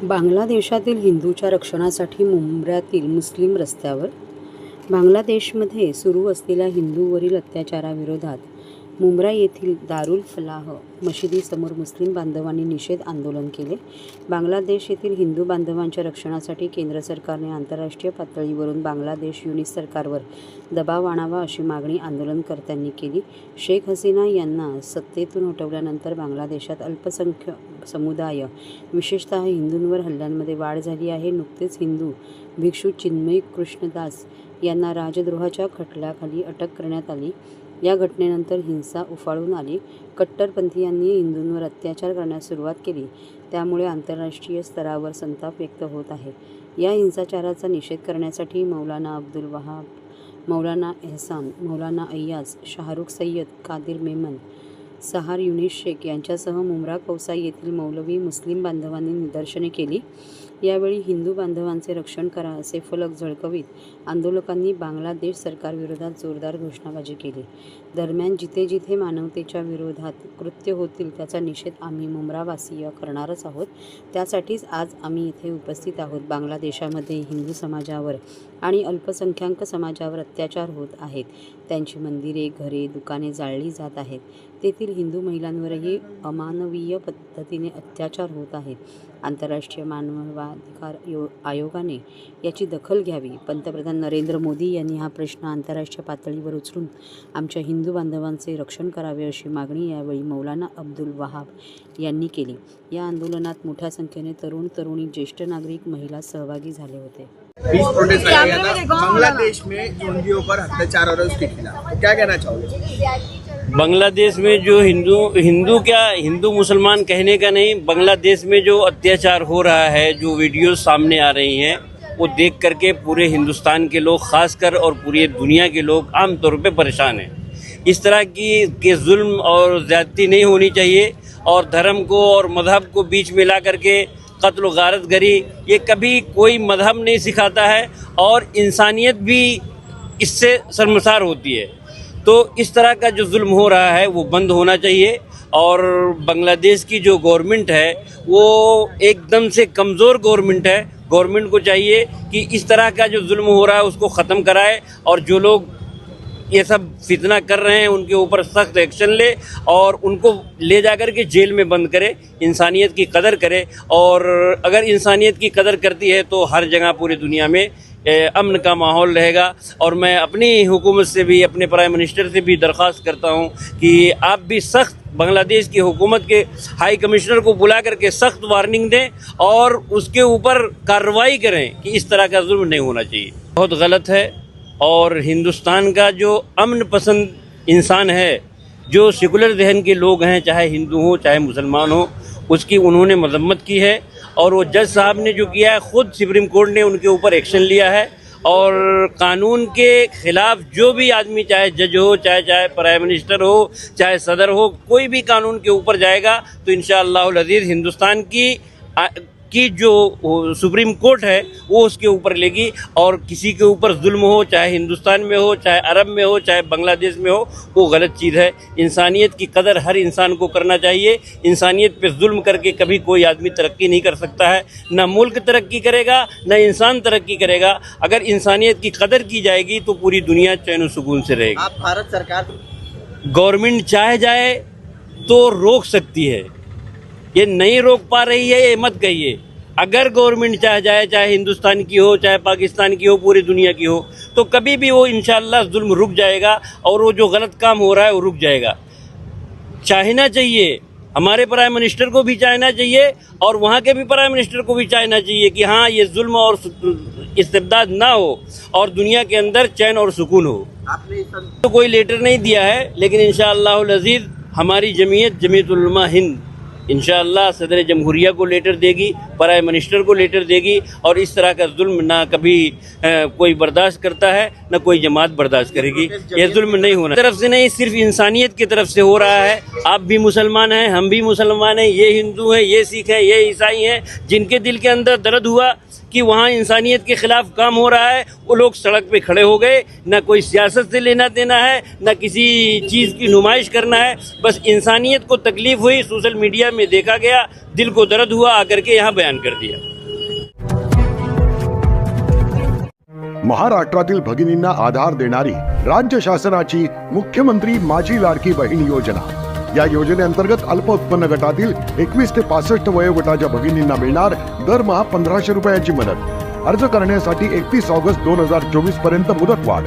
बांगलादेशातील हिंदूंच्या रक्षणासाठी मुंब्र्यातील मुस्लिम रस्त्यावर बांगलादेशमध्ये सुरू असलेल्या हिंदूंवरील अत्याचाराविरोधात मुंब्रा येथील दारुल फलाह मशिदीसमोर मुस्लिम बांधवांनी निषेध आंदोलन केले. बांगलादेश येथील हिंदू बांधवांच्या रक्षणासाठी केंद्र सरकारने आंतरराष्ट्रीय पातळीवरून बांगलादेश युनिट सरकारवर दबाव आणावा अशी मागणी आंदोलनकर्त्यांनी केली. शेख हसीना यांना सत्तेतून हटवल्यानंतर बांगलादेशात अल्पसंख्याक समुदाय विशेषतः हिंदूंवर हल्ल्यांमध्ये वाढ झाली आहे. नुकतेच हिंदू भिक्षू चिन्मयी कृष्णदास यांना राजद्रोहाच्या खटल्याखाली अटक करण्यात आली. या घटनेनंतर हिंसा उफाळून आली. कट्टरपंथीयांनी हिंदूंवर अत्याचार करण्यास सुरुवात केली. त्यामुळे आंतरराष्ट्रीय स्तरावर संताप व्यक्त होत आहे. या हिंसाचाराचा निषेध करण्यासाठी मौलाना अब्दुल वहाब, मौलाना एहसान, मौलाना अय्याज, शाहरुख सय्यद, कादिर मेमन, सहार युनिस शेख यांच्यासह मुंब्रा कौसाई येथील मौलवी मुस्लिम बांधवांनी निदर्शने केली. यावेळी हिंदू बांधवांचे रक्षण करा असे फलक झळकवीत आंदोलकांनी बांगलादेश सरकारविरोधात जोरदार घोषणाबाजी केली. दरम्यान जिथे जिथे मानवतेच्या विरोधात कृत्य होतील त्याचा निषेध आम्ही मुंब्रावासीय करणारच आहोत. त्यासाठीच आज आम्ही इथे उपस्थित आहोत. बांगलादेशामध्ये हिंदू समाजावर आणि अल्पसंख्याक समाजावर अत्याचार होत आहेत. त्यांची मंदिरे, घरे, दुकाने जाळली जात आहेत. तेथील हिंदू महिलांवरही अमानवीय पद्धतीने अत्याचार होत आहेत. आंतरराष्ट्रीय मानवाधिकार आयोगाने याची दखल घ्यावी. पंतप्रधान नरेंद्र मोदी यांनी हा प्रश्न आंतरराष्ट्रीय पातळीवर उचलून आमच्या हिंदू बांधवांचे रक्षण करावे अशी मागणी यावेळी मौलाना अब्दुल वहाब यांनी केली. या आंदोलनात मोठ्या संख्येने तरुण, तरुणी, ज्येष्ठ नागरिक, महिला सहभागी झाले होते. बांग्लादेश में हिंदुओं पर अत्याचार और उसके खिलाफ क्या कहना चाहोगे? बांग्लादेश में जो हिंदू मुसलमान कहने का नहीं, बांग्लादेश में जो अत्याचार हो रहा है, जो वीडियोस सामने आ रही हैं, वो देख करके पूरे हिंदुस्तान के लोग खासकर और पूरी दुनिया के लोग आम तौर पे परेशान हैं. इस तरह की जुल्म और ज़्यादती नहीं होनी चाहिए और धर्म को और मजहब को बीच में ला करके कत्ल गारत गरी ये कभी कोई मजहब नहीं सिखाता है और इंसानियत भी इससे शर्मसार होती है. तो इस तरह का जो जुल्म हो रहा है वो बंद होना चाहिए और बांग्लादेश की जो गवर्नमेंट है वो एकदम से कमज़ोर गवर्नमेंट है. गवर्नमेंट को चाहिए कि इस तरह का जो जुल्म हो रहा है उसको ख़त्म कराए और जो लोग ये सब फितना कर रहे हैं उनके ऊपर सख्त एक्शन ले और उनको ले जाकर के जेल में बंद करे. इंसानियत की कदर करे और अगर इंसानियत की कदर करती है तो हर जगह पूरी दुनिया में अमन का माहौल रहेगा. और मैं अपनी हुकूमत से भी, अपने प्राइम मिनिस्टर से भी दरख्वास्त करता हूँ कि आप भी सख्त बांग्लादेश की हुकूमत के हाई कमिश्नर को बुला करके सख्त वार्निंग दें और उसके ऊपर कार्रवाई करें कि इस तरह का जुल्म नहीं होना चाहिए. बहुत गलत है और हिंदुस्तान का जो अमन पसंद इंसान है, जो सेकुलर जहन के लोग हैं, चाहे हिंदू हो चाहे मुसलमान हो, उसकी उन्होंने मजम्मत की है. और वो जज साहब ने जो किया है, ख़ुद सुप्रीम कोर्ट ने उनके ऊपर एक्शन लिया है और कानून के ख़िलाफ़ जो भी आदमी, चाहे जज हो, चाहे प्राइम मिनिस्टर हो, चाहे सदर हो, कोई भी कानून के ऊपर जाएगा तो इंशाअल्लाहुल अज़ीज़ हिंदुस्तान की जो सुप्रीम कोर्ट है वो उसके ऊपर लेगी. और किसी के ऊपर जुल्म हो, चाहे हिंदुस्तान में हो, चाहे अरब में हो, चाहे बांग्लादेश में हो, वो गलत चीज़ है. इंसानियत की कदर हर इंसान को करना चाहिए. इंसानियत पे जुल्म करके कभी कोई आदमी तरक्की नहीं कर सकता है. ना मुल्क तरक्की करेगा, ना इंसान तरक्की करेगा. अगर इंसानियत की कदर की जाएगी तो पूरी दुनिया चैन सुकून से रहेगी. आप भारत सरकार गवर्नमेंट चाहे जाए तो रोक सकती है, ये नहीं रोक पा रही है ये मत कहिए. अगर गवर्नमेंट चाहे जाए, चाहे हिंदुस्तान की हो, चाहे पाकिस्तान की हो, पूरी दुनिया की हो, तो कभी भी वो इंशाअल्लाह जुल्म रुक जाएगा और वो जो गलत काम हो रहा है वो रुक जाएगा. चाहना चाहिए, हमारे प्राइम मिनिस्टर को भी चाहना चाहिए और वहाँ के भी प्राइम मिनिस्टर को भी चाहना चाहिए कि हाँ, ये जुल्म और इस्तिबदाद ना हो और दुनिया के अंदर चैन और सुकून हो. आपने तो कोई लेटर नहीं दिया है, लेकिन इंशाअल्लाहुल अज़ीज़ हमारी जमीयत उलमा हिंद इंशाअल्लाह सदर जमहूरिया को लेटर देगी, प्राइम मिनिस्टर को लेटर देगी और इस तरह का जुल्म ना कभी कोई बर्दाश्त करता है, ना कोई जमात बर्दाश्त करेगी. ये जुल्म नहीं होना तरफ से नहीं, सिर्फ इंसानियत की तरफ से हो रहा है. आप भी मुसलमान हैं, हम भी मुसलमान हैं, ये हिंदू हैं, ये सिख हैं, ये ईसाई हैं. जिनके दिल के अंदर दर्द हुआ कि वहाँ इंसानियत के ख़िलाफ़ काम हो रहा है, वो लोग सड़क पे खड़े हो गए. ना कोई सियासत से लेना देना है, ना किसी चीज़ की नुमाइश करना है. बस इंसानियत को तकलीफ़ हुई, सोशल मीडिया में देखा गया, दिल को दर्द हुआ, आकर के यहाँ बयान कर दिया. महाराष्ट्रातील भगिनींना आधार देणारी राज्य शासनाची मुख्यमंत्री माझी लाडकी बहीण योजना. या योजनेअंतर्गत अल्प उत्पन्न गटातील 21 ते 65 वयोगटाच्या भगिनींना मिळणार दरमहा 1500 रुपयाची मदत. अर्ज करण्यासाठी 31 ऑगस्ट 2024 पर्यंत मुदतवाढ.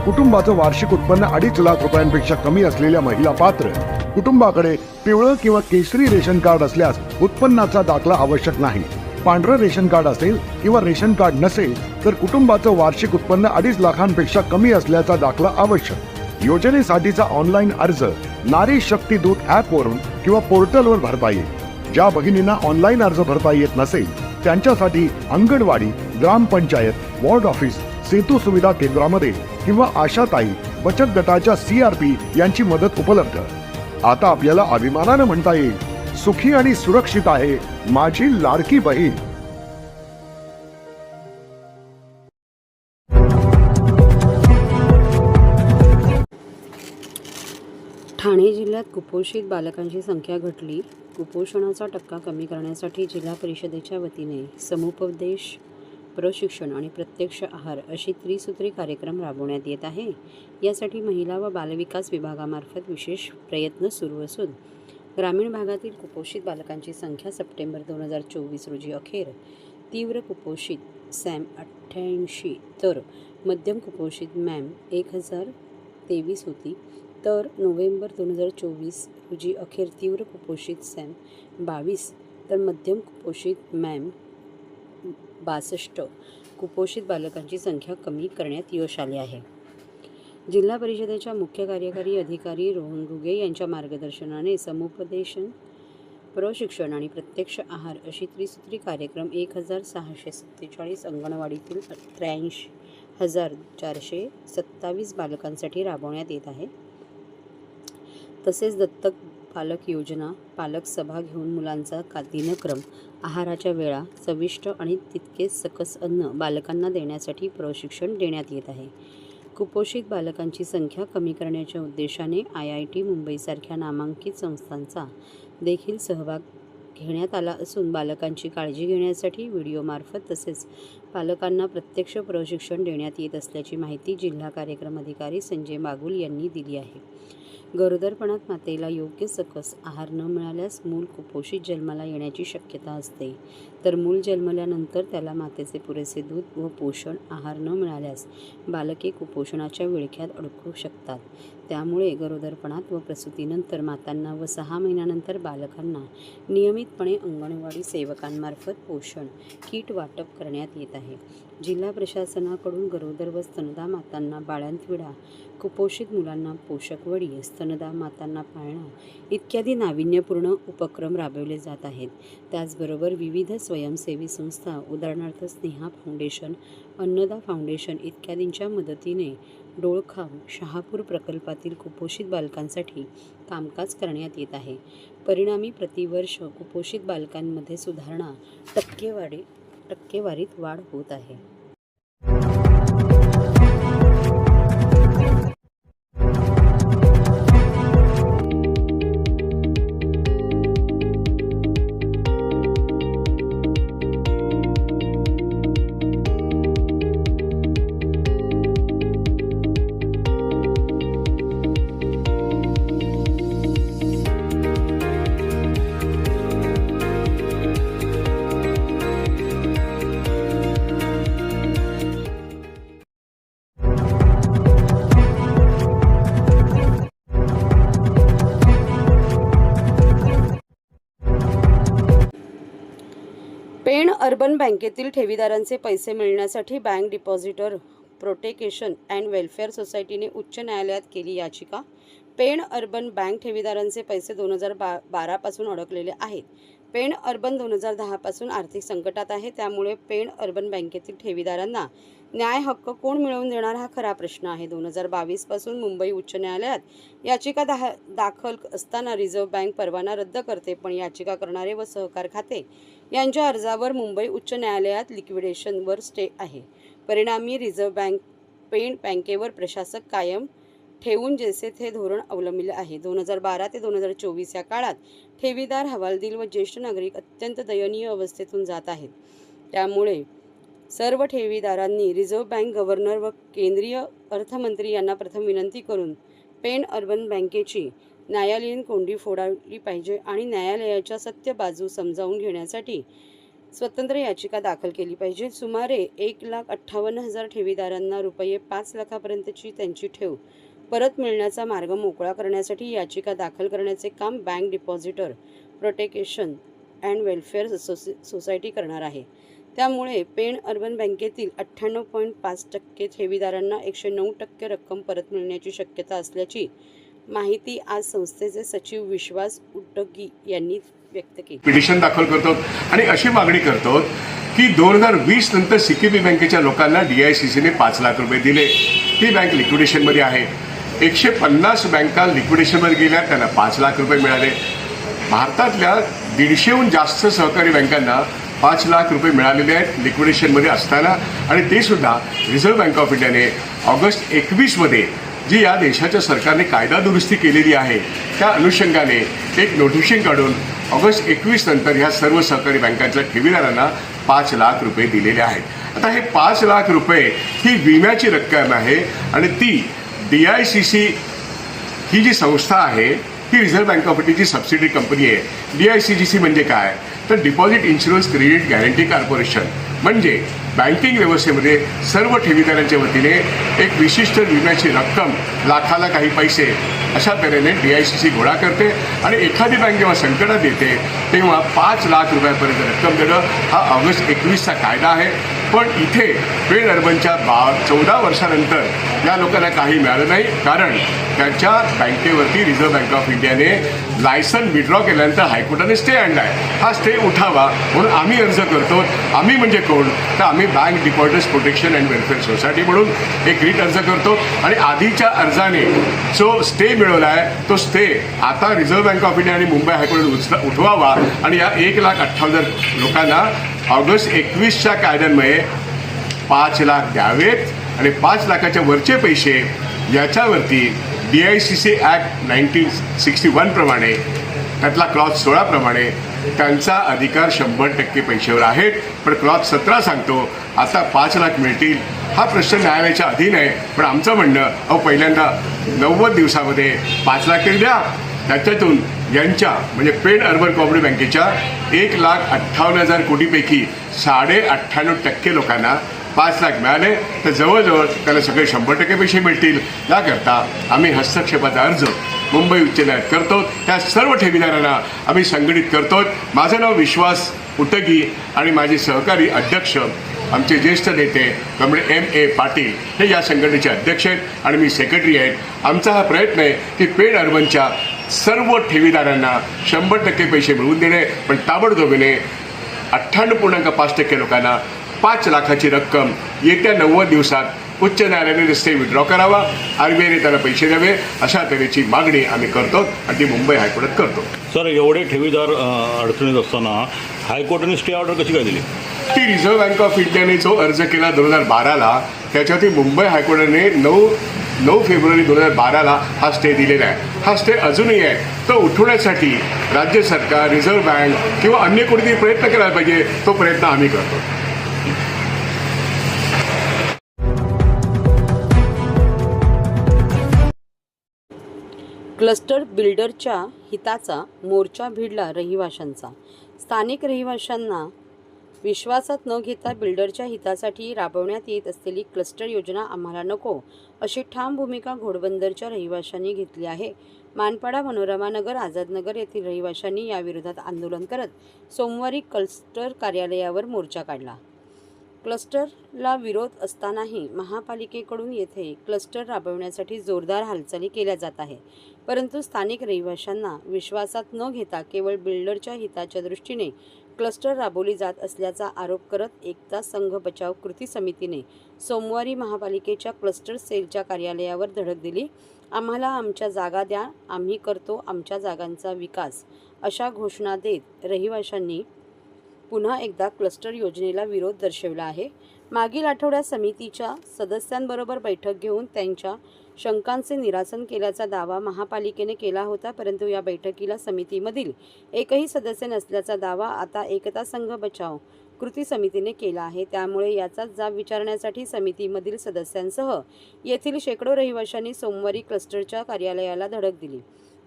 कुटुंबाचं वार्षिक उत्पन्न 2.5 लाख रुपयांपेक्षा कमी असलेल्या महिला पात्र. कुटुंबाकडे पिवळं किंवा केशरी रेशन कार्ड असल्यास उत्पन्नाचा दाखला आवश्यक नाही. पांढरं रेशन कार्ड असेल किंवा रेशन कार्ड नसेल तर कुटुंबाचं वार्षिक उत्पन्न 2.5 लाखांपेक्षा कमी असल्याचा दाखला आवश्यक. योजनेसाठीचा ऑनलाईन अर्ज नारी शक्ती दूत ॲपवरून किंवा पोर्टलवर भरता येईल. ज्या भगिनींना ऑनलाईन अर्ज भरता येत नसेल त्यांच्यासाठी अंगणवाडी, ग्रामपंचायत, वॉर्ड ऑफिस, सेतू सुविधा केंद्रामध्ये किंवा आशाताई बचत गटाच्या CRP यांची मदत उपलब्ध. आता आपल्याला अभिमानानं म्हणता येईल, सुखी आणि सुरक्षित आहे माझी लाडकी बहीण. ठाणे जिल्ह्यात कुपोषित बालकांची संख्या घटली. कुपोषणाचा टक्का कमी करण्यासाठी जिल्हा परिषदेच्या वतीने समुपदेश, प्रशिक्षण आणि प्रत्यक्ष आहार अशी त्रिसूत्री कार्यक्रम राबवण्यात येत आहे. यासाठी महिला व बालविकास विभागामार्फत विशेष प्रयत्न सुरू असून ग्रामीण भागातील कुपोषित बालकांची संख्या सप्टेंबर 2024 रोजी अखेर तीव्र कुपोषित सॅम 88 तर मध्यम कुपोषित मॅम 1023 होती, तर नोव्हेंबर 2024 रोजी अखेर तीव्र कुपोषित सॅम 22 तर मध्यम कुपोषित मॅम 62 कुपोषित बालकांची संख्या कमी करण्यात यश आले आहे. जिल्हा परिषदेच्या मुख्य कार्यकारी अधिकारी रोहन घुगे यांच्या मार्गदर्शनाने समुपदेशन, प्रशिक्षण आणि प्रत्यक्ष आहार अशी त्रिसूत्री कार्यक्रम 1647 अंगणवाडीतील 83,427 बालकांसाठी राबवण्यात येत आहे. तसेच दत्तक पालक योजना, पालक सभा घेऊन मुलांचा दिनक्रम, आहाराच्या वेळा, चविष्ट आणि तितकेच सकस अन्न बालकांना देण्यासाठी प्रशिक्षण देण्यात येत आहे. कुपोषित बालकांची संख्या कमी करण्याच्या उद्देशाने IIT मुंबईसारख्या नामांकित संस्थांचा देखील सहभाग घेण्यात आला असून बालकांची काळजी घेण्यासाठी व्हिडिओमार्फत तसेच पालकांना प्रत्यक्ष प्रशिक्षण देण्यात येत असल्याची माहिती जिल्हा कार्यक्रम अधिकारी संजय बागुल यांनी दिली आहे. गरोदरपणात मातेला योग्य सकस आहार न मिळाल्यास मूल कुपोषित जन्माला येण्याची शक्यता असते, तर मूल जन्मल्यानंतर त्याला मातेचे पुरेसे दूध व पोषण आहार न मिळाल्यास बालके कुपोषणाच्या विळख्यात अडकू शकतात. त्यामुळे गरोदरपणात व प्रसूतीनंतर मातांना व 6 महिन्यानंतर बालकांना नियमितपणे अंगणवाडी सेवकांमार्फत पोषण किट वाटप करण्यात येत आहे. जिल्हा प्रशासनाकडून गरोदर व स्तनदा मातांना बाळंतविडा, कुपोषित मुलांना पोषक वडी, स्तनदा मातांना पाळणा इत्यादी नाविन्यपूर्ण उपक्रम राबवले जात आहेत. त्याचबरोबर विविध स्वयंसेवी संस्था उदाहरणार्थ स्नेहा फाउंडेशन, अन्नदा फाउंडेशन इत्यादींच्या मदतीने डोळखाम, शहापूर प्रकल्पातील कुपोषित बालकांसाठी कामकाज करण्यात येत आहे. परिणामी प्रतिवर्ष कुपोषित बालकांमध्ये सुधारणा, टक्केवारीत वाढ होत आहे. पेण अर्बन बँकेतील ठेवीदारांचे पैसे मिळण्यासाठी bank depositor protection and welfare सोसायटीने उच्च न्यायालयात केली याचिका. पेण अर्बन बँक ठेवीदारांचे पैसे 2012 पासून अडकलेले आहेत. पेण अर्बन 2010 पासून आर्थिक संकटात आहे. त्यामुळे पेण अर्बन बँकेतील ठेवीदारांना न्याय हक्क कोण मिळवून देणार हा खरा प्रश्न आहे. 2022 पासून मुंबई उच्च न्यायालयात याचिका दाखल असताना रिझर्व्ह बँक परवाना रद्द करते, पण याचिका करणारे व सहकार खाते यांच्या अर्जावर मुंबई उच्च न्यायालयात लिक्विडेशनवर स्टे आहे. परिणामी रिझर्व्ह बँक पेण बँकेवर प्रशासक कायम ठेवून जैसे थे धोरण अवलंबिले आहे. 2012 ते 2024 या काळात ठेवीदार, हवालदिल व ज्येष्ठ नागरिक अत्यंत दयनीय अवस्थेतून जात आहेत. त्यामुळे सर्व ठेवीदारांनी रिझर्व्ह बँक गव्हर्नर व केंद्रीय अर्थमंत्री यांना प्रथम विनंती करून पेण अर्बन बँकेची न्यायालयीन कोंडी फोडावली पाहिजे आणि न्यायालयाच्या सत्य बाजू समजावून घेण्यासाठी स्वतंत्र याचिका दाखल केली पाहिजे. सुमारे 1,58,000 ठेवीदारांना रुपये 5 लाखापर्यंतची त्यांची ठेव परत मिळण्याचा मार्ग मोकळा करण्यासाठी याचिका दाखल करण्याचे काम bank depositor protection and welfare society करणार आहे. त्यामुळे पेण अर्बन बँकेतील 98.5% ठेवीदारांना 109% रक्कम परत मिळण्याची शक्यता असल्याची माहिती आज संस्थेचे सचिव विश्वास उट्टगी यांनी व्यक्त केली. पिटिशन दाखल करतो आणि अशी मागणी करतो की 2020 नंतर सीकेबी बँकेच्या लोकांना DICCने 5 लाख रुपये दिले. ती बँक लिक्विडेशनमध्ये आहे. 150 बँका लिक्विडेशनमध्ये गेल्या, त्यांना 5 लाख रुपये मिळाले. भारतातल्या 150हून जास्त सहकारी बँकांना 5 लाख रुपये मिळालेले आहेत लिक्विडेशनमध्ये असताना. आणि ते सुद्धा रिझर्व्ह बँक ऑफ इंडियाने ऑगस्ट 21मध्ये जी या देशाच्या सरकारने कायदा दुरुस्ती केलेली आहे त्या अनुषंगाने एक नोटिफिकेशन काढून ऑगस्ट 21 नंतर ह्या सर्व सहकारी बँकांच्या ठेवीदारांना 5 लाख रुपये दिलेले आहेत. आता हे 5 लाख रुपये ही विम्याची रक्कम आहे आणि ती DICC ही जी संस्था आहे ही रिझर्व्ह बँक ऑफ इंडियाची सबसिडी कंपनी आहे. DICGC म्हणजे काय तर deposit insurance credit guarantee corporation, म्हणजे बँकिंग व्यवस्थेमध्ये सर्व ठेवीदारांच्या वतीने एक विशिष्ट विम्याची रक्कम, लाखाला काही पैसे अशा तऱ्हेने DICC घोळा करते आणि एखादी बँक जेव्हा संकटात येते तेव्हा 5 लाख रुपयापर्यंत रक्कम देणं हा ऑगस्ट 21चा कायदा आहे. पण इथे पेण अर्बनच्या 14 वर्षानंतर या लोकांना काही मिळालं नाही, कारण त्यांच्या बँकेवरती रिझर्व्ह बँक ऑफ इंडियाने लायसन विड्रॉ केल्यानंतर हायकोर्टाने स्टे आणला आहे. हा स्टे उठावा म्हणून आम्ही अर्ज करतो. आम्ही म्हणजे कोण तर आम्ही bank depositors protection and welfare society म्हणून एक रिट अर्ज करतो आणि आधीच्या अर्जाने जो स्टे मिळवला आहे तो स्टे आता रिझर्व्ह बँक ऑफ इंडिया आणि मुंबई हायकोर्टाने उठवावा आणि या 1,58,000 लोकांना ऑगस्ट 21च्या कायद्यांमुळे 5 लाख द्यावेत आणि 5 लाखाच्या वरचे पैसे याच्यावरती DICC ॲक्ट 1961 प्रमाणे त्यातला क्लॉज 16 प्रमाणे त्यांचा अधिकार 100% पैशावर आहेत. पण क्लॉज 17 सांगतो आता 5 लाख मिळतील. हा प्रश्न न्यायालयाच्या अधीन आहे. पण आमचं म्हणणं पहिल्यांदा 90 दिवसामध्ये 5 लाख तरी द्या. त्याच्यातून यांच्या म्हणजे पेण अर्बन कोऑपरेटिव्ह बँकेच्या 1,58,000 कोटीपैकी 98.5% लोकांना 5 लाख मिळाले तर जवळजवळ त्याला सगळे 100% पैसे मिळतील. याकरता आम्ही हस्तक्षेपाचा अर्ज मुंबई उच्च न्यायालयात करतो. त्या सर्व ठेवीदारांना आम्ही संघटित करतो. माझं नाव विश्वास उटगी आणि माझे सहकारी अध्यक्ष आमचे ज्येष्ठ नेते कॉम्रेड M.A. पाटील हे या संघटनेचे अध्यक्ष आहेत आणि मी सेक्रेटरी आहे. आमचा हा प्रयत्न आहे की पेण अर्बनच्या सर्व ठेवीदारांना 100% पैसे मिळवून देणे, पण ताबडतोबीने 98.5% लोकांना 5 लाखाची रक्कम येत्या 90 दिवसात उच्च न्यायालयाने स्टे विड्रॉ करावा, RBIने त्याला पैसे द्यावे अशा तऱ्हेची मागणी आम्ही करतो आणि ती मुंबई हायकोर्टात करतो. सर, एवढे ठेवीदार अडचणीत असताना हायकोर्टाने स्टे ऑर्डर कशी काय दिली? ती रिझर्व्ह बँक ऑफ इंडियाने जो अर्ज केला 2012ला त्याच्यावरती मुंबई हायकोर्टाने 9 फेब्रुवारी 2012ला हा स्टे दिलेला आहे. हा स्टे अजूनही आहे. तो उठवण्यासाठी राज्य सरकार, रिझर्व्ह बँक किंवा अन्य कोणीतरी प्रयत्न केला पाहिजे. तो प्रयत्न आम्ही करतो. क्लस्टर बिल्डरच्या हिताचा मोर्चा भिडला रहिवाशांचा. स्थानिक रहिवाशांना विश्वासात न घेता बिल्डरच्या हितासाठी राबवण्यात येत असलेली क्लस्टर योजना आम्हाला नको अशी ठाम भूमिका घोडबंदरच्या रहिवाशांनी घेतली आहे. मानपाडा, मनोरमा नगर, आझादनगर येथील रहिवाशांनी याविरोधात आंदोलन करत सोमवारी क्लस्टर कार्यालयावर मोर्चा काढला. क्लस्टरला विरोध असतानाही महापालिकेकडून येथे क्लस्टर राबवण्यासाठी जोरदार हालचाली केल्या जात आहे. परंतु स्थानिक रहिवाशांना विश्वासात न घेता केवळ बिल्डरच्या हिताच्या दृष्टीने क्लस्टर राबवली जात असल्याचा आरोप करत एकता संघ बचाव कृती समितीने सोमवारी महापालिकेच्या क्लस्टर सेलच्या कार्यालयावर धडक दिली. आम्हाला आमच्या जागा द्या, आम्ही करतो आमच्या जागांचा विकास अशा घोषणा देत रहिवाशांनी पुन्हा एकदा क्लस्टर योजनेला विरोध दर्शवला आहे. मागील आठवड्यात समितीच्या सदस्यांबरोबर बैठक घेऊन त्यांच्या शंकांचे निरासन केल्याचा दावा महापालिकेने केला होता. परंतु या बैठकीला समितीमधील एकही सदस्य नसल्याचा दावा आता एकता संघ बचाव कृती समितीने केला आहे. त्यामुळे याचाच जाब विचारण्यासाठी समितीमधील सदस्यांसह येथील शेकडो रहिवाशांनी सोमवारी क्लस्टरच्या कार्यालयाला धडक दिली.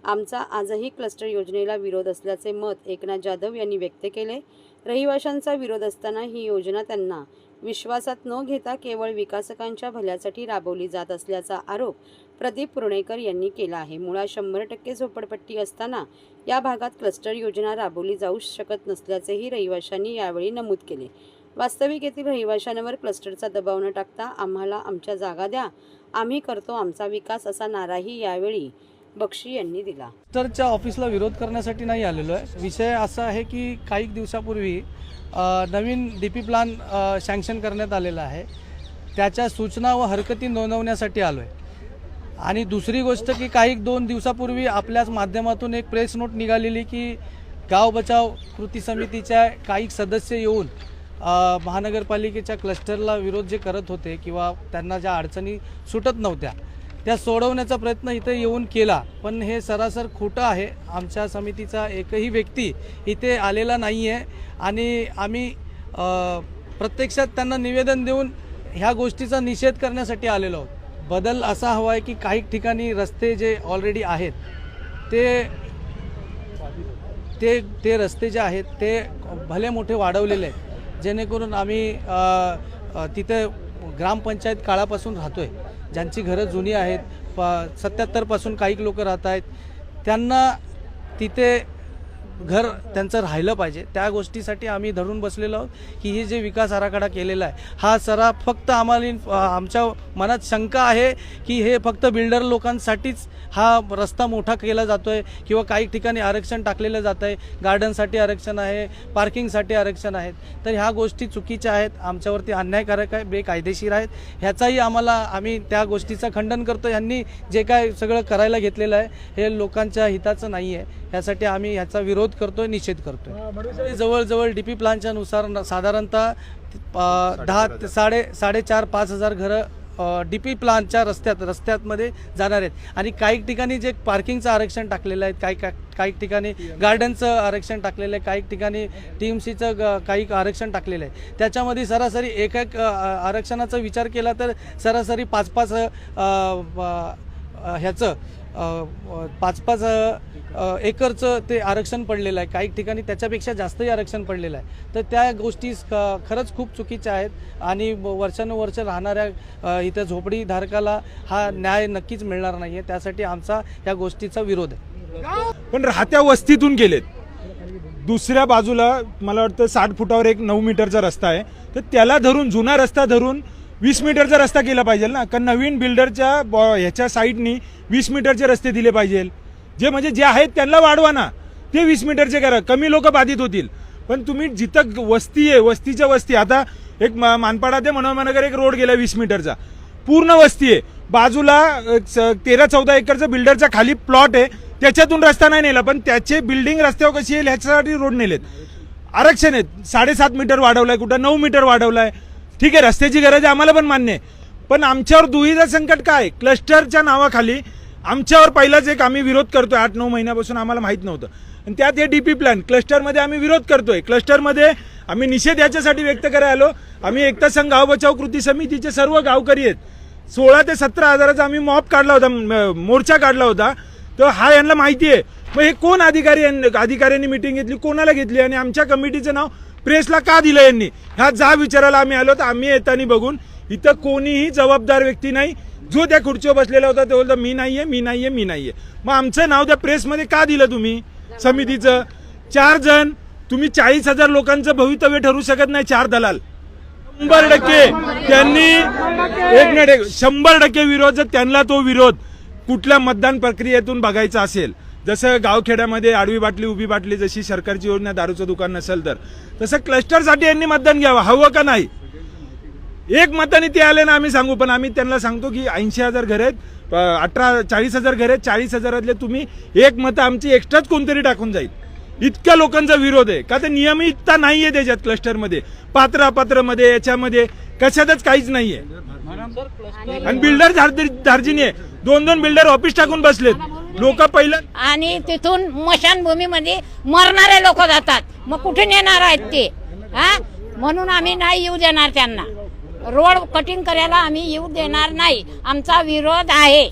आमचा आजही क्लस्टर योजनेला विरोध असल्याचे मत एकनाथ जाधव यांनी व्यक्त केले. रहिवाशांचा विरोध असताना ही योजना त्यांना विश्वासात न घेता केवळ विकासकांच्या भल्यासाठी राबवली जात असल्याचा आरोप प्रदीप पुर्णेकर यांनी केला आहे. मुळात 100% झोपडपट्टी असताना या भागात क्लस्टर योजना राबवली जाऊ शकत नसल्याचेही रहिवाशांनी यावेळी नमूद केले. वास्तविक येथील रहिवाशांवर क्लस्टरचा दबाव न टाकता आम्हाला आमच्या जागा द्या, आम्ही करतो आमचा विकास, असा नाराही यावेळी बक्षी यांनी दिला. क्लस्टरच्या ऑफिसला विरोध करण्यासाठी नाही आलेलो आहे. विषय असा आहे की काही दिवसापूर्वी नवीन DP प्लॅन सँक्शन करण्यात आलेला आहे. त्याच्या सूचना व हरकती नोंदवण्यासाठी आलो आहे. आणि दुसरी गोष्ट की काही 2 दिवसापूर्वी आपल्याच माध्यमातून एक प्रेस नोट निघालेली की गाव बचाव कृती समितीच्या काही सदस्य येऊन महानगरपालिकेच्या क्लस्टरला विरोध जे करत होते किंवा त्यांना ज्या अडचणी सुटत नव्हत्या त्या सोडवण्याचा प्रयत्न इथे येऊन केला. पण हे सरासर खोटं आहे. आमच्या समितीचा एकही व्यक्ती इथे आलेला नाही आहे आणि आम्ही प्रत्यक्षात त्यांना निवेदन देऊन ह्या गोष्टीचा निषेध करण्यासाठी आलेलो आहोत. बदल असा हवा आहे की काही ठिकाणी रस्ते जे ऑलरेडी आहेत ते रस्ते जे आहेत ते भले मोठे वाढवलेले आहेत, जेणेकरून आम्ही तिथे ग्रामपंचायत काळापासून राहतो आहे. ज्यांची घरं जुनी आहेत, 77पासून काही लोक राहत आहेत, त्यांना तिथे घर त्यांचं राहिलं पाहिजे. त्या गोष्टीसाठी आम्ही धरून बसलेलो आहोत की हे जे विकास आराखडा केलेला आहे हा फक्त आमच्या मनात शंका आहे की हे फक्त बिल्डर लोकांसाठीच हा रस्ता मोठा केला जातो आहे किंवा काही ठिकाणी आरक्षण टाकलेलं जात आहे. गार्डनसाठी आरक्षण आहे, पार्किंगसाठी आरक्षण आहेत. तर ह्या गोष्टी चुकीच्या आहेत, आमच्यावरती अन्यायकारक आहे, बेकायदेशीर आहेत. ह्याचाही आम्ही त्या गोष्टीचं खंडन करतो. यांनी जे काय सगळं करायला घेतलेलं आहे हे लोकांच्या हिताचं नाही आहे. यासाठी आम्ही ह्याचा विरोध करतोय, निषेध करतोय. जवळजवळ DP प्लॅनच्या नुसार साधारणतः 4,500 घरं DP प्लॅनच्या रस्त्यामध्ये जाणार आहेत. आणि काही ठिकाणी जे पार्किंगचं आरक्षण टाकलेलं आहे, काही ठिकाणी गार्डनचं आरक्षण टाकलेलं आहे, काही ठिकाणी TMCचं काही आरक्षण टाकलेलं आहे. त्याच्यामध्ये सरासरी एक आरक्षणाचा विचार केला तर सरासरी 5-5 ह्याचं 5-5 एकरचं ते आरक्षण पडलेलं आहे. काही ठिकाणी त्याच्यापेक्षा जास्तही आरक्षण पडलेलं आहे. तर त्या गोष्टी खरंच खूप चुकीच्या आहेत आणि वर्षानुवर्ष राहणाऱ्या इथं झोपडीधारकाला हा न्याय नक्कीच मिळणार नाही आहे. त्यासाठी आमचा या गोष्टीचा विरोध आहे. पण राहत्या वस्तीतून गेलेत. दुसऱ्या बाजूला मला वाटतं 60 फुटावर एक 9 मीटरचा रस्ता आहे, तर त्याला धरून जुना रस्ता धरून 20 मीटरचा रस्ता केला पाहिजे ना. कारण नवीन बिल्डरच्या ह्याच्या साईडनी 20 मीटरचे रस्ते दिले पाहिजे. जे आहेत त्यांना वाढवा ना, ते 20 मीटरचे करा, कमी लोक बाधित होतील. पण तुम्ही जिथं वस्ती आहे, वस्तीच्या वस्ती, आता एक मानपाडा ते मनोहरनगर एक रोड गेला 20 मीटरचा, पूर्ण वस्ती आहे. बाजूला 13-14 एकरचा बिल्डरचा खाली प्लॉट आहे, त्याच्यातून रस्ता नाही नेला, पण त्याचे बिल्डिंग रस्त्यावर कशी येईल ह्याच्यासाठी रोड नेलेत. आरक्षण आहेत, 7.5 मीटर वाढवलाय, कुठं 9 मीटर वाढवलाय. ठीक आहे, रस्त्याची गरज आहे, आम्हाला पण मान्य आहे. पण आमच्यावर दुविधा संकट काय, क्लस्टरच्या नावाखाली आमच्यावर पहिलाच एक आम्ही विरोध करतोय 8-9 महिन्यापासून, आम्हाला माहीत नव्हतं. आणि त्यात हे DP प्लॅन क्लस्टरमध्ये आम्ही विरोध करतोय. क्लस्टरमध्ये आम्ही निषेध याच्यासाठी व्यक्त करायला आलो. आम्ही एकता संघ गाव बचाव कृती समितीचे सर्व गावकरी आहेत, 16 ते 17 हजाराचा आम्ही मॉब काढला होता, मोर्चा काढला होता. तर हा यांना माहिती आहे. मग हे कोण अधिकाऱ्यांनी मिटिंग घेतली, कोणाला घेतली आणि आमच्या कमिटीचं नाव प्रेसला का दिलं यांनी, ह्या जा विचारायला आम्ही आलो. तर आम्ही येताना बघून इथं कोणीही जबाबदार व्यक्ती नाही. जो त्या खुर्चीवर बसलेला होता ते बोलतो मी नाहीये, मी नाहीये, मी नाहीये. मग आमचं नाव त्या प्रेसमध्ये का दिलं तुम्ही समितीचं? 4 जण, तुम्ही 40,000 लोकांचं भवितव्य ठरू शकत नाही. 4 दलाल 100% त्यांनी 100% विरोध. जर त्यांना तो विरोध कुठल्या मतदान प्रक्रियेतून बघायचा असेल, जसं गावखेड्यामध्ये आडवी बाटली उभी बाटली जशी सरकारची योजना दारूचं दुकान नसेल तर तसं क्लस्टरसाठी यांनी मतदान घ्यावं, हवं का नाही. एक मताने ते आले ना आम्ही सांगू, पण आम्ही त्यांना सांगतो की 80,000 घर आहेत, 40,000 घर आहेत, 40,000तले तुम्ही एक मतं आमची एक्स्ट्राच कोणतरी टाकून जाईल. इतक्या लोकांचा विरोध आहे का, तर नियमितता नाहीये त्याच्यात. क्लस्टरमध्ये पात्रमध्ये याच्यामध्ये कशातच काहीच नाहीये. आणि बिल्डर धार्जिनी आहे, 2-2 बिल्डर ऑफिस टाकून बसलेत. लोक पहिलं आणि तिथून मशानभूमीमध्ये मरणारे लोक जातात. मग कुठे नेणार आहेत ते? म्हणून आम्ही नाही येऊ देणार त्यांना. रोड कटिंग करायला आम्ही येऊ देणार नाही. आमचा विरोध आहे.